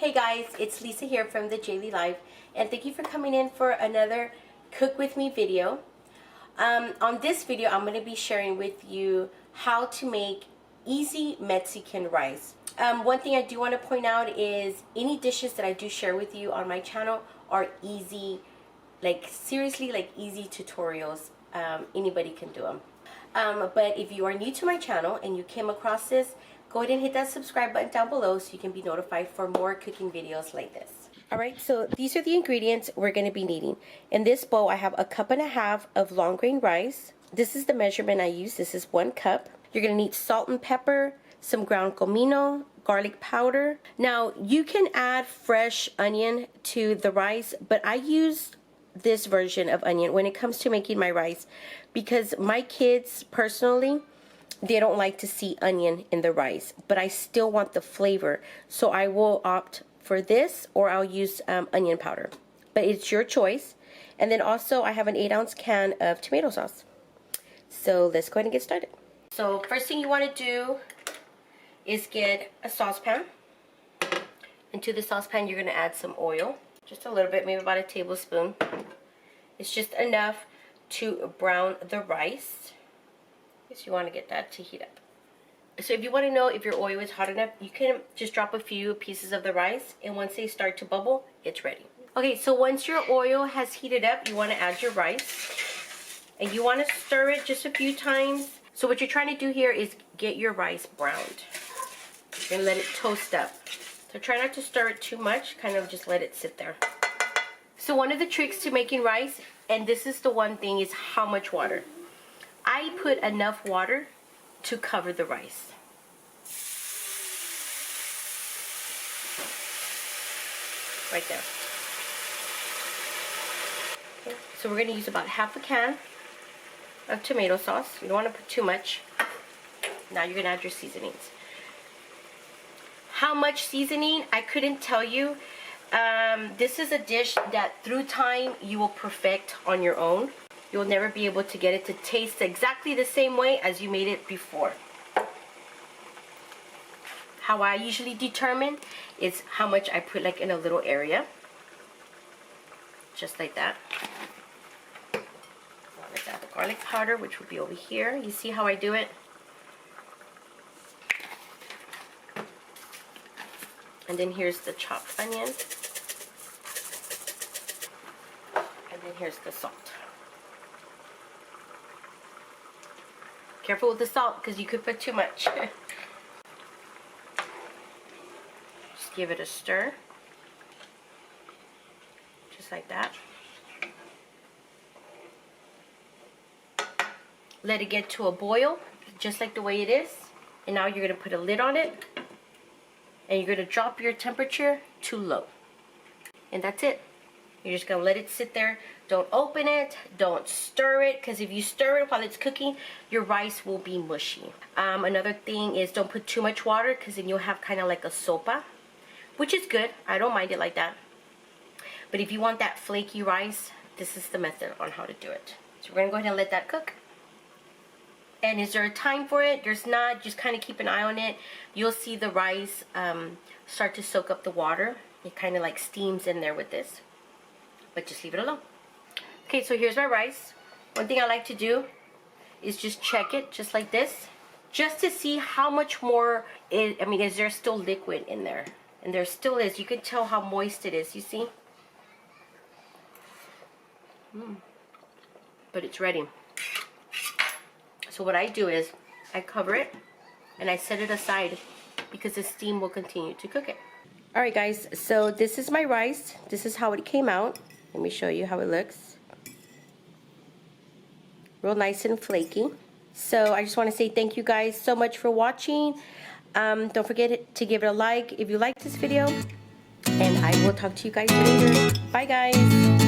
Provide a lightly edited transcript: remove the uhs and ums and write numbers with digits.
Hey guys, it's Lisa here from the JayLi Live, and thank you for coming in for another Cook With Me video. On this video, I'm going to be sharing with you how to make easy Mexican rice. One thing I do want to point out is any dishes that I do share with you on my channel are easy, like seriously, like easy tutorials. Anybody can do them. But if you are new to my channel and you came across this, go ahead and hit that subscribe button down below so you can be notified for more cooking videos like this. Alright, so these are the ingredients we're going to be needing. In this bowl, I have 1.5 cups of long grain rice. This is the measurement I use. This is 1 cup. You're going to need salt and pepper, some ground comino, garlic powder. Now, you can add fresh onion to the rice, but I use this version of onion when it comes to making my rice because my kids, personally, they don't like to see onion in the rice, but I still want the flavor. So I will opt for this, or I'll use onion powder. But it's your choice. And then also I have an 8-ounce can of tomato sauce. So let's go ahead and get started. So first thing you want to do is get a saucepan. Into the saucepan you're going to add some oil. Just a little bit, maybe about a tablespoon. It's just enough to brown the rice. So you want to get that to heat up. So if you want to know if your oil is hot enough, you can just drop a few pieces of the rice, and once they start to bubble, it's ready. Okay, so once your oil has heated up, you want to add your rice, and you want to stir it just a few times. So what you're trying to do here is get your rice browned and let it toast up. So try not to stir it too much, kind of just let it sit there. So one of the tricks to making rice, and this is the one thing, is how much water. I put enough water to cover the rice. Right there. Okay, so we're going to use about half a can of tomato sauce. You don't want to put too much. Now you're going to add your seasonings. How much seasoning? I couldn't tell you. This is a dish that through time you will perfect on your own. You'll never be able to get it to taste exactly the same way as you made it before. How I usually determine is how much I put like in a little area. Just like that. Let's add the garlic powder, which will be over here. You see how I do it? And then here's the chopped onion. And then here's the salt. Careful with the salt because you could put too much. Just give it a stir. Just like that. Let it get to a boil, just like the way it is. And now you're going to put a lid on it. And you're going to drop your temperature to low. And that's it. You're just going to let it sit there. Don't open it. Don't stir it. Because if you stir it while it's cooking, your rice will be mushy. Another thing is don't put too much water, because then you'll have kind of like a sopa. Which is good. I don't mind it like that. But if you want that flaky rice, this is the method on how to do it. So we're going to go ahead and let that cook. And is there a time for it? There's not. Just kind of keep an eye on it. You'll see the rice start to soak up the water. It kind of like steams in there with this. But just leave it alone. Okay, so here's my rice. One thing I like to do is just check it just like this, just to see how much more is there still liquid in there? And there still is. You can tell how moist it is, you see? But it's ready. So what I do is I cover it and I set it aside because the steam will continue to cook it. Alright guys, so this is my rice. This is how it came out. Let me show you how it looks. Real nice and flaky. So I just want to say thank you guys so much for watching. Don't forget to give it a like if you like this video. And I will talk to you guys later. Bye guys.